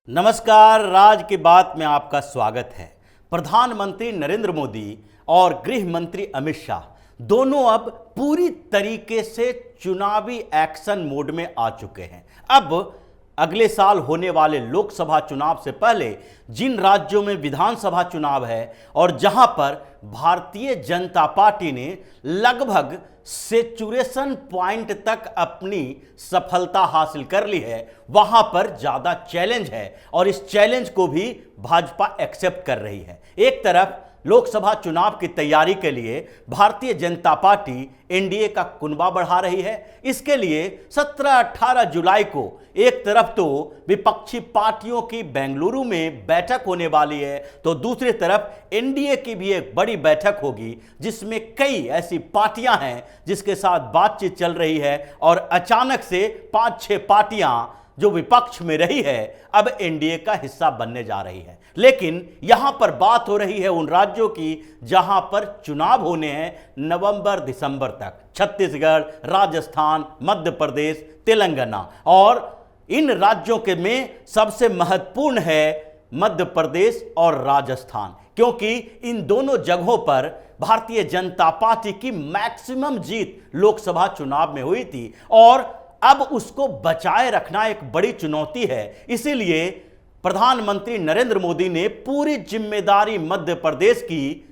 नमस्कार, राज की बात में आपका स्वागत है। प्रधानमंत्री नरेंद्र मोदी और गृह मंत्री अमित शाह दोनों अब पूरी तरीके से चुनावी एक्शन मोड में आ चुके हैं। अब अगले साल होने वाले लोकसभा चुनाव से पहले जिन राज्यों में विधानसभा चुनाव है और जहां पर भारतीय जनता पार्टी ने लगभग सैचुरेशन पॉइंट तक अपनी सफलता हासिल कर ली है, वहां पर ज्यादा चैलेंज है और इस चैलेंज को भी भाजपा एक्सेप्ट कर रही है। एक तरफ लोकसभा चुनाव की तैयारी के लिए भारतीय जनता पार्टी एनडीए का कुनबा बढ़ा रही है। इसके लिए 17-18 जुलाई को एक तरफ तो विपक्षी पार्टियों की बेंगलुरु में बैठक होने वाली है, तो दूसरी तरफ एनडीए की भी एक बड़ी बैठक होगी जिसमें कई ऐसी पार्टियां हैं जिसके साथ बातचीत चल रही है और अचानक से 5-6 पार्टियां जो विपक्ष में रही है अब एनडीए का हिस्सा बनने जा रही है। लेकिन यहां पर बात हो रही है उन राज्यों की जहां पर चुनाव होने हैं नवंबर दिसंबर तक, छत्तीसगढ़, राजस्थान, मध्य प्रदेश, तेलंगाना। और इन राज्यों के में सबसे महत्वपूर्ण है मध्य प्रदेश और राजस्थान, क्योंकि इन दोनों जगहों पर भारतीय जनता पार्टी की मैक्सिमम जीत लोकसभा चुनाव में हुई थी और अब उसको बचाए रखना एक बड़ी चुनौती है। इसीलिए प्रधानमंत्री नरेंद्र मोदी ने पूरी जिम्मेदारी मध्य प्रदेश की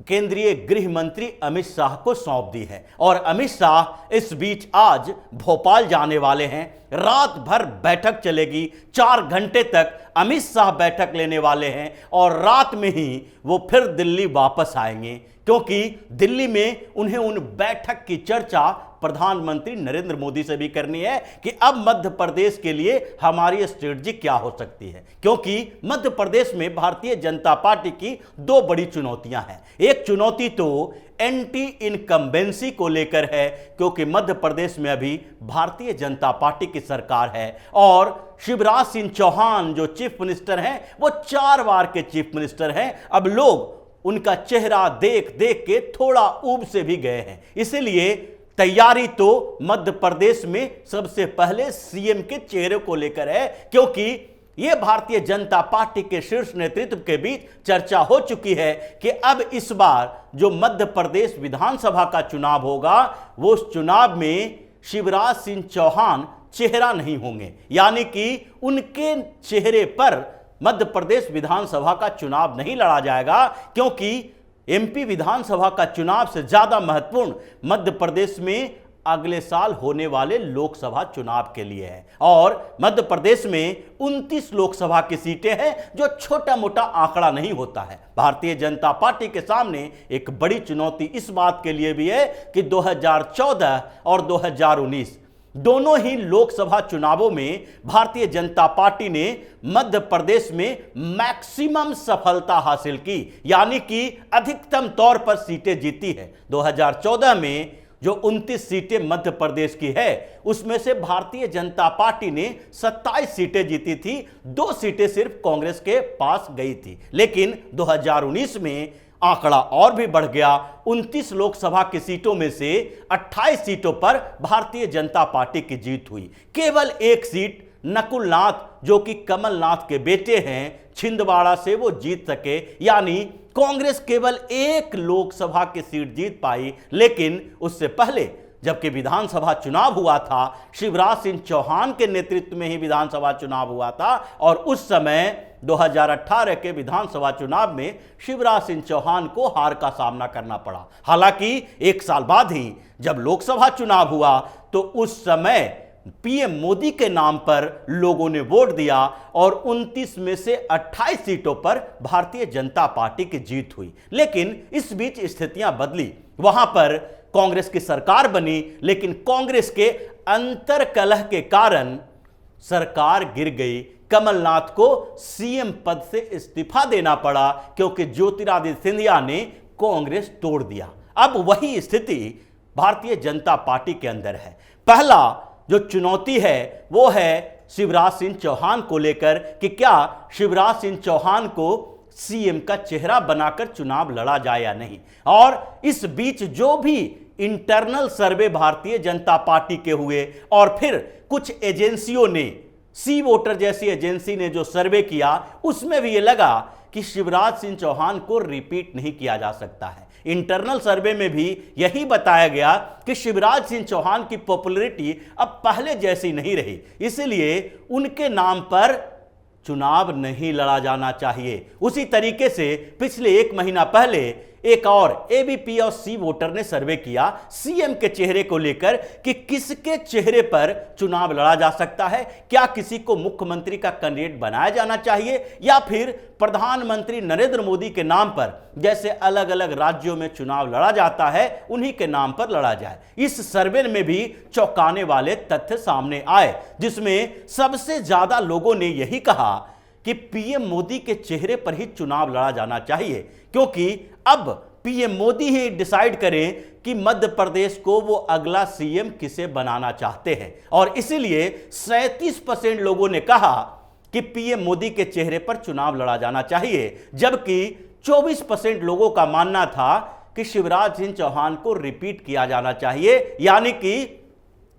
केंद्रीय गृह मंत्री अमित शाह को सौंप दी है और अमित शाह इस बीच आज भोपाल जाने वाले हैं। रात भर बैठक चलेगी, 4 घंटे तक अमित शाह बैठक लेने वाले हैं और रात में ही वो फिर दिल्ली वापस आएंगे, क्योंकि दिल्ली में उन्हें उन बैठक की चर्चा प्रधानमंत्री नरेंद्र मोदी से भी करनी है कि अब मध्य प्रदेश के लिए हमारी स्ट्रेटजी क्या हो सकती है। क्योंकि मध्य प्रदेश में भारतीय जनता पार्टी की 2 बड़ी चुनौतियां हैं। एक चुनौती तो एंटी इनकम्बेंसी को लेकर है, क्योंकि मध्य प्रदेश में अभी भारतीय जनता पार्टी की सरकार है और शिवराज सिंह चौहान जो चीफ मिनिस्टर हैं वो 4 बार के चीफ मिनिस्टर हैं। अब लोग उनका चेहरा देख देख के थोड़ा ऊब से भी गए हैं। इसलिए तैयारी तो मध्य प्रदेश में सबसे पहले सीएम के चेहरे को लेकर है, क्योंकि यह भारतीय जनता पार्टी के शीर्ष नेतृत्व के बीच चर्चा हो चुकी है कि अब इस बार जो मध्य प्रदेश विधानसभा का चुनाव होगा वो उस चुनाव में शिवराज सिंह चौहान चेहरा नहीं होंगे, यानी कि उनके चेहरे पर मध्य प्रदेश विधानसभा का चुनाव नहीं लड़ा जाएगा, क्योंकि एमपी विधानसभा का चुनाव से ज्यादा महत्वपूर्ण मध्य प्रदेश में अगले साल होने वाले लोकसभा चुनाव के लिए है। और मध्य प्रदेश में 29 लोकसभा की सीटें हैं, जो छोटा मोटा आंकड़ा नहीं होता है। भारतीय जनता पार्टी के सामने एक बड़ी चुनौती इस बात के लिए भी है कि 2014 और 2019 दोनों ही लोकसभा चुनावों में भारतीय जनता पार्टी ने मध्य प्रदेश में मैक्सिमम सफलता हासिल की, यानी कि अधिकतम तौर पर सीटें जीती है। 2014 में जो 29 सीटें मध्य प्रदेश की है उसमें से भारतीय जनता पार्टी ने 27 सीटें जीती थी, 2 सीटें सिर्फ कांग्रेस के पास गई थी। लेकिन 2019 में आंकड़ा और भी बढ़ गया। 29 लोकसभा की सीटों में से 28 सीटों पर भारतीय जनता पार्टी की जीत हुई। केवल 1 सीट नकुल नाथ जो कि कमलनाथ के बेटे हैं, छिंदवाड़ा से वो जीत सके, यानी कांग्रेस केवल 1 लोकसभा की सीट जीत पाई। लेकिन उससे पहले जबकि विधानसभा चुनाव हुआ था, शिवराज सिंह चौहान के नेतृत्व में ही विधानसभा चुनाव हुआ था और उस समय 2018 के विधानसभा चुनाव में शिवराज सिंह चौहान को हार का सामना करना पड़ा। हालांकि 1 साल बाद ही जब लोकसभा चुनाव हुआ तो उस समय पीएम मोदी के नाम पर लोगों ने वोट दिया और 29 में से 28 सीटों पर भारतीय जनता पार्टी की जीत हुई। लेकिन इस बीच स्थितियां बदली, वहां पर कांग्रेस की सरकार बनी, लेकिन कांग्रेस के अंतर्कलह के कारण सरकार गिर गई। कमलनाथ को सीएम पद से इस्तीफा देना पड़ा, क्योंकि ज्योतिरादित्य सिंधिया ने कांग्रेस तोड़ दिया। अब वही स्थिति भारतीय जनता पार्टी के अंदर है। पहला जो चुनौती है वो है शिवराज सिंह चौहान को लेकर कि क्या शिवराज सिंह चौहान को सीएम का चेहरा बनाकर चुनाव लड़ा जाए या नहीं। और इस बीच जो भी इंटरनल सर्वे भारतीय जनता पार्टी के हुए और फिर कुछ एजेंसियों ने सी वोटर जैसी एजेंसी ने जो सर्वे किया उसमें भी ये लगा कि शिवराज सिंह चौहान को रिपीट नहीं किया जा सकता है। इंटरनल सर्वे में भी यही बताया गया कि शिवराज सिंह चौहान की पॉपुलैरिटी अब पहले जैसी नहीं रही, इसलिए उनके नाम पर चुनाव नहीं लड़ा जाना चाहिए। उसी तरीके से पिछले 1 महीना पहले एक और एबीपी और सी वोटर ने सर्वे किया सीएम के चेहरे को लेकर कि किसके चेहरे पर चुनाव लड़ा जा सकता है, क्या किसी को मुख्यमंत्री का कैंडिडेट बनाया जाना चाहिए या फिर प्रधानमंत्री नरेंद्र मोदी के नाम पर जैसे अलग अलग राज्यों में चुनाव लड़ा जाता है उन्हीं के नाम पर लड़ा जाए। इस सर्वे में भी चौंकाने वाले तथ्य सामने आए, जिसमें सबसे ज्यादा लोगों ने यही कहा कि पीएम मोदी के चेहरे पर ही चुनाव लड़ा जाना चाहिए, क्योंकि अब पीएम मोदी ही डिसाइड करें कि मध्य प्रदेश को वो अगला सीएम किसे बनाना चाहते हैं। और इसीलिए 37% लोगों ने कहा कि पीएम मोदी के चेहरे पर चुनाव लड़ा जाना चाहिए, जबकि 24% लोगों का मानना था कि शिवराज सिंह चौहान को रिपीट किया जाना चाहिए, यानी कि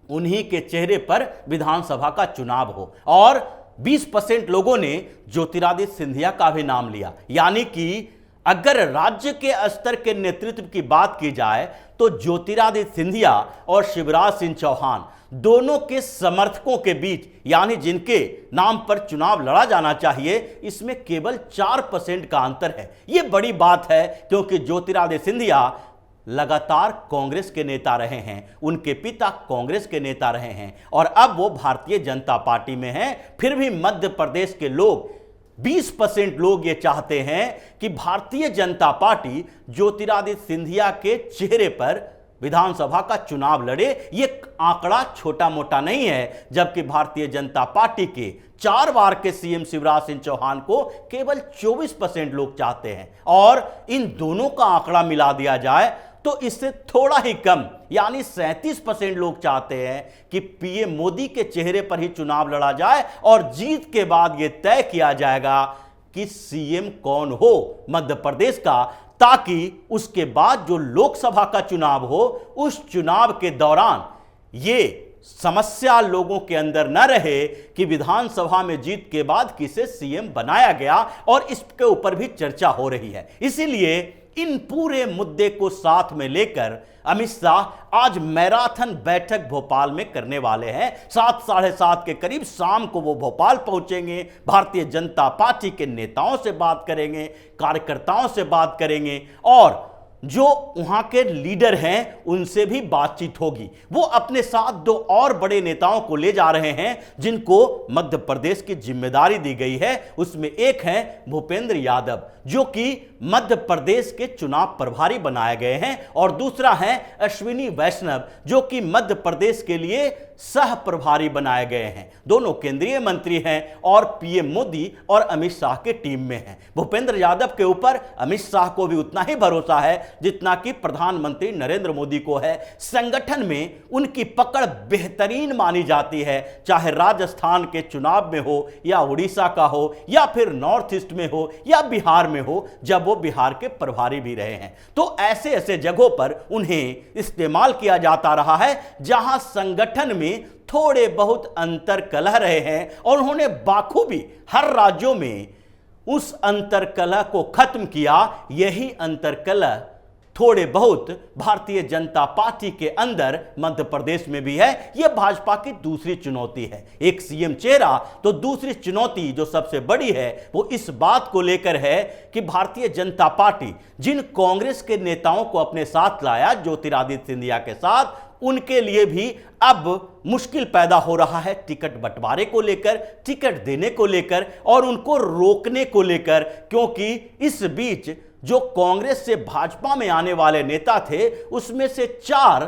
उन्हीं के चेहरे पर विधानसभा का चुनाव हो। और 20% लोगों ने ज्योतिरादित्य सिंधिया का भी नाम लिया, यानी कि अगर राज्य के स्तर के नेतृत्व की बात की जाए तो ज्योतिरादित्य सिंधिया और शिवराज सिंह चौहान दोनों के समर्थकों के बीच, यानी जिनके नाम पर चुनाव लड़ा जाना चाहिए, इसमें केवल 4% का अंतर है। यह बड़ी बात है, क्योंकि ज्योतिरादित्य सिंधिया लगातार कांग्रेस के नेता रहे हैं, उनके पिता कांग्रेस के नेता रहे हैं और अब वो भारतीय जनता पार्टी में हैं। फिर भी मध्य प्रदेश के लोग 20% लोग ये चाहते हैं कि भारतीय जनता पार्टी ज्योतिरादित्य सिंधिया के चेहरे पर विधानसभा का चुनाव लड़े। ये आंकड़ा छोटा मोटा नहीं है, जबकि भारतीय जनता पार्टी के 4 बार के सीएम शिवराज सिंह चौहान को केवल 24% लोग चाहते हैं। और इन दोनों का आंकड़ा मिला दिया जाए तो इससे थोड़ा ही कम, यानी 37% लोग चाहते हैं कि पीएम मोदी के चेहरे पर ही चुनाव लड़ा जाए और जीत के बाद यह तय किया जाएगा कि सीएम कौन हो मध्य प्रदेश का, ताकि उसके बाद जो लोकसभा का चुनाव हो उस चुनाव के दौरान ये समस्या लोगों के अंदर न रहे कि विधानसभा में जीत के बाद किसे सीएम बनाया गया, और इसके ऊपर भी चर्चा हो रही है। इसीलिए इन पूरे मुद्दे को साथ में लेकर अमित शाह आज मैराथन बैठक भोपाल में करने वाले हैं। 7 साढ़े 7 के करीब शाम को वो भोपाल पहुंचेंगे, भारतीय जनता पार्टी के नेताओं से बात करेंगे, कार्यकर्ताओं से बात करेंगे और जो वहां के लीडर हैं उनसे भी बातचीत होगी। वो अपने साथ 2 और बड़े नेताओं को ले जा रहे हैं जिनको मध्य प्रदेश की जिम्मेदारी दी गई है। उसमें एक है भूपेंद्र यादव, जो कि मध्य प्रदेश के चुनाव प्रभारी बनाए गए हैं, और दूसरा है अश्विनी वैष्णव, जो कि मध्य प्रदेश के लिए सह प्रभारी बनाए गए हैं। दोनों केंद्रीय मंत्री हैं और पीएम मोदी और अमित शाह के टीम में हैं। भूपेंद्र यादव के ऊपर अमित शाह को भी उतना ही भरोसा है जितना कि प्रधानमंत्री नरेंद्र मोदी को है। संगठन में उनकी पकड़ बेहतरीन मानी जाती है, चाहे राजस्थान के चुनाव में हो या उड़ीसा का हो या फिर नॉर्थ ईस्ट में हो या बिहार में हो, जब वो बिहार के प्रभारी भी रहे हैं। तो ऐसे ऐसे जगहों पर उन्हें इस्तेमाल किया जाता रहा है जहां संगठन में थोड़े बहुत अंतर कलह रहे हैं, और उन्होंने बाखूबी हर राज्यों में उस अंतर कलह को खत्म किया। यही अंतर कलह थोड़े बहुत भारतीय जनता पार्टी के अंदर मध्य प्रदेश में भी है। यह भाजपा की दूसरी चुनौती है। एक सीएम चेहरा, तो दूसरी चुनौती जो सबसे बड़ी है वो इस बात को लेकर है कि भारतीय जनता पार्टी जिन कांग्रेस के नेताओं को अपने साथ लाया ज्योतिरादित्य सिंधिया के साथ, उनके लिए भी अब मुश्किल पैदा हो रहा है टिकट बंटवारे को लेकर, टिकट देने को लेकर और उनको रोकने को लेकर, क्योंकि इस बीच जो कांग्रेस से भाजपा में आने वाले नेता थे उसमें से 4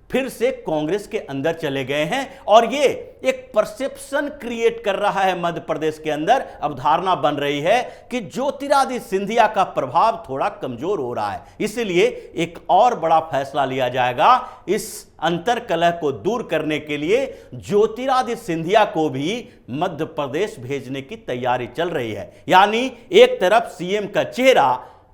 फिर से कांग्रेस के अंदर चले गए हैं, और ये एक परसेप्शन क्रिएट कर रहा है मध्य प्रदेश के अंदर। अवधारणा बन रही है कि ज्योतिरादित्य सिंधिया का प्रभाव थोड़ा कमजोर हो रहा है, इसलिए एक और बड़ा फैसला लिया जाएगा। इस अंतर कलह को दूर करने के लिए ज्योतिरादित्य सिंधिया को भी मध्य प्रदेश भेजने की तैयारी चल रही है। यानी एक तरफ सीएम का चेहरा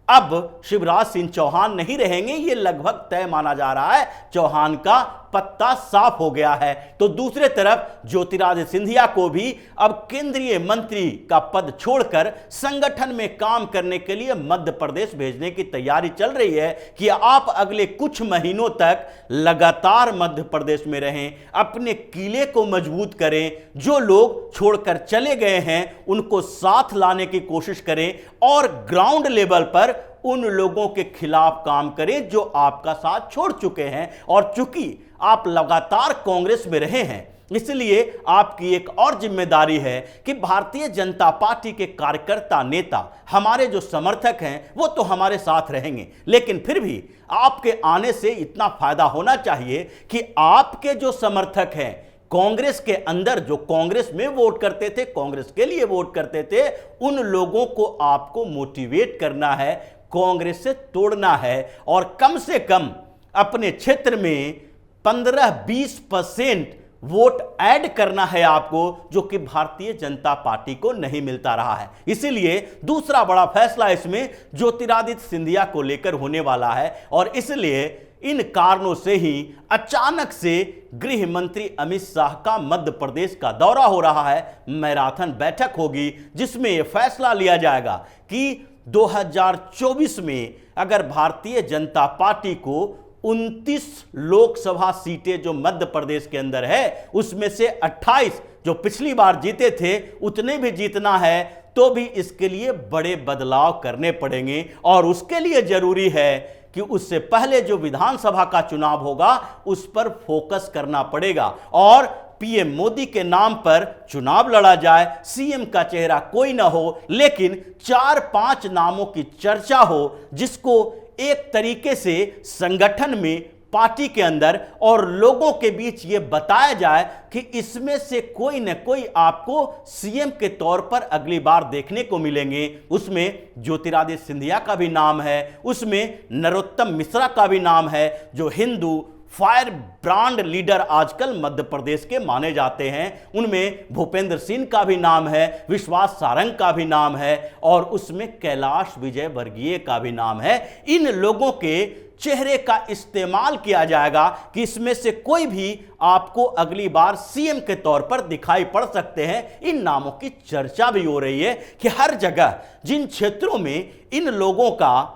अब शिवराज सिंह चौहान नहीं रहेंगे, ये लगभग तय माना जा रहा है। चौहान का पत्ता साफ हो गया है। तो दूसरे तरफ ज्योतिरादित्य सिंधिया को भी अब केंद्रीय मंत्री का पद छोड़कर संगठन में काम करने के लिए मध्य प्रदेश भेजने की तैयारी चल रही है कि आप अगले कुछ महीनों तक लगातार मध्य प्रदेश में रहें, अपने किले को मजबूत करें, जो लोग छोड़कर चले गए हैं उनको साथ लाने की कोशिश करें और ग्राउंड लेवल पर उन लोगों के खिलाफ काम करें जो आपका साथ छोड़ चुके हैं। और चूंकि आप लगातार कांग्रेस में रहे हैं, इसलिए आपकी एक और जिम्मेदारी है कि भारतीय जनता पार्टी के कार्यकर्ता, नेता, हमारे जो समर्थक हैं वो तो हमारे साथ रहेंगे, लेकिन फिर भी आपके आने से इतना फायदा होना चाहिए कि आपके जो समर्थक हैं कांग्रेस के अंदर, जो कांग्रेस में वोट करते थे, कांग्रेस के लिए वोट करते थे, उन लोगों को आपको मोटिवेट करना है, कांग्रेस से तोड़ना है और कम से कम अपने क्षेत्र में 15-20% वोट ऐड करना है आपको, जो कि भारतीय जनता पार्टी को नहीं मिलता रहा है। इसीलिए दूसरा बड़ा फैसला इसमें ज्योतिरादित्य सिंधिया को लेकर होने वाला है और इसलिए इन कारणों से ही अचानक से गृह मंत्री अमित शाह का मध्य प्रदेश का दौरा हो रहा है। मैराथन बैठक होगी जिसमें यह फैसला लिया जाएगा कि 2024 में अगर भारतीय जनता पार्टी को 29 लोकसभा सीटें जो मध्य प्रदेश के अंदर है, उसमें से 28 जो पिछली बार जीते थे उतने भी जीतना है, तो भी इसके लिए बड़े बदलाव करने पड़ेंगे और उसके लिए जरूरी है कि उससे पहले जो विधानसभा का चुनाव होगा उस पर फोकस करना पड़ेगा और पीएम मोदी के नाम पर चुनाव लड़ा जाए। सीएम का चेहरा कोई ना हो, लेकिन 4-5 नामों की चर्चा हो, जिसको एक तरीके से संगठन में, पार्टी के अंदर और लोगों के बीच यह बताया जाए कि इसमें से कोई न कोई आपको सीएम के तौर पर अगली बार देखने को मिलेंगे। उसमें ज्योतिरादित्य सिंधिया का भी नाम है, उसमें नरोत्तम मिश्रा का भी नाम है, जो हिंदू फायर ब्रांड लीडर आजकल मध्य प्रदेश के माने जाते हैं। उनमें भूपेंद्र सिंह का भी नाम है, विश्वास सारंग का भी नाम है और उसमें कैलाश विजयवर्गीय का भी नाम है। इन लोगों के चेहरे का इस्तेमाल किया जाएगा कि इसमें से कोई भी आपको अगली बार सीएम के तौर पर दिखाई पड़ सकते हैं। इन नामों की चर्चा भी हो रही है कि हर जगह जिन क्षेत्रों में इन लोगों का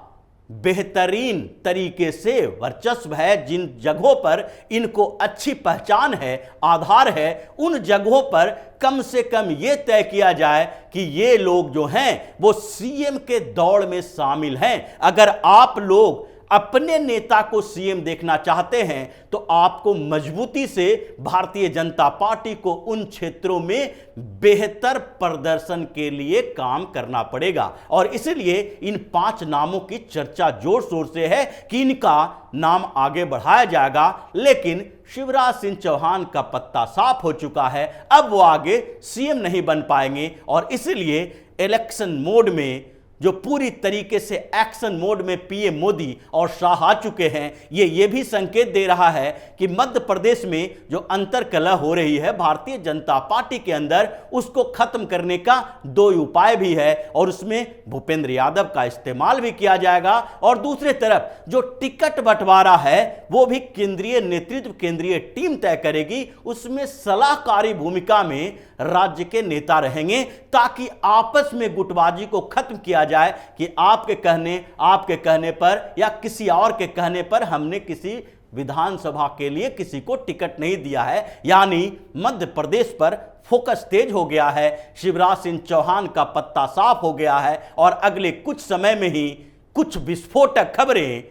बेहतरीन तरीके से वर्चस्व है, जिन जगहों पर इनको अच्छी पहचान है, आधार है, उन जगहों पर कम से कम यह तय किया जाए कि ये लोग जो हैं वो सीएम के दौड़ में शामिल हैं। अगर आप लोग अपने नेता को सीएम देखना चाहते हैं तो आपको मजबूती से भारतीय जनता पार्टी को उन क्षेत्रों में बेहतर प्रदर्शन के लिए काम करना पड़ेगा और इसलिए इन 5 नामों की चर्चा जोर शोर से है कि इनका नाम आगे बढ़ाया जाएगा। लेकिन शिवराज सिंह चौहान का पत्ता साफ हो चुका है, अब वो आगे सीएम नहीं बन पाएंगे और इसलिए इलेक्शन मोड में, जो पूरी तरीके से एक्शन मोड में पीएम मोदी और शाह आ चुके हैं, ये भी संकेत दे रहा है कि मध्य प्रदेश में जो अंतर्कलह हो रही है भारतीय जनता पार्टी के अंदर, उसको खत्म करने का 2 उपाय भी है और उसमें भूपेंद्र यादव का इस्तेमाल भी किया जाएगा और दूसरी तरफ जो टिकट बंटवारा है वो भी केंद्रीय नेतृत्व, केंद्रीय टीम तय करेगी। उसमें सलाहकारी भूमिका में राज्य के नेता रहेंगे ताकि आपस में गुटबाजी को खत्म किया जाए कि आपके कहने पर या किसी और के कहने पर हमने किसी विधानसभा के लिए किसी को टिकट नहीं दिया है। यानी मध्य प्रदेश पर फोकस तेज हो गया है, शिवराज सिंह चौहान का पत्ता साफ हो गया है और अगले कुछ समय में ही कुछ विस्फोटक खबरें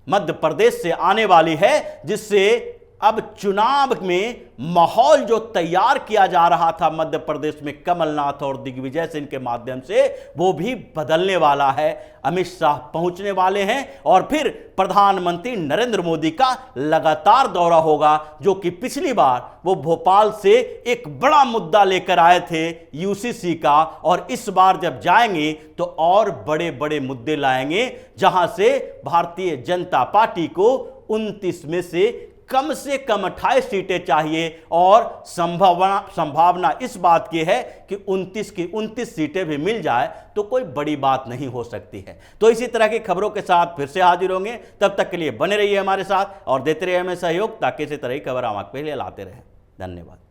मध्य प्रदेश से आने वाली है, जिससे अब चुनाव में माहौल जो तैयार किया जा रहा था मध्य प्रदेश में कमलनाथ और दिग्विजय सिंह के माध्यम से, वो भी बदलने वाला है। अमित शाह पहुंचने वाले हैं और फिर प्रधानमंत्री नरेंद्र मोदी का लगातार दौरा होगा, जो कि पिछली बार वो भोपाल से एक बड़ा मुद्दा लेकर आए थे यूसीसी का, और इस बार जब जाएंगे तो और बड़े बड़े मुद्दे लाएंगे, जहां से भारतीय जनता पार्टी को 29 में से कम से कम 28 सीटें चाहिए और संभावना इस बात की है कि 29 की 29 सीटें भी मिल जाए तो कोई बड़ी बात नहीं हो सकती है। तो इसी तरह की खबरों के साथ फिर से हाजिर होंगे, तब तक के लिए बने रहिए हमारे साथ और देते रहिए हमें सहयोग, ताकि इसी तरह की खबर हम आपके लिए लाते रहें। धन्यवाद।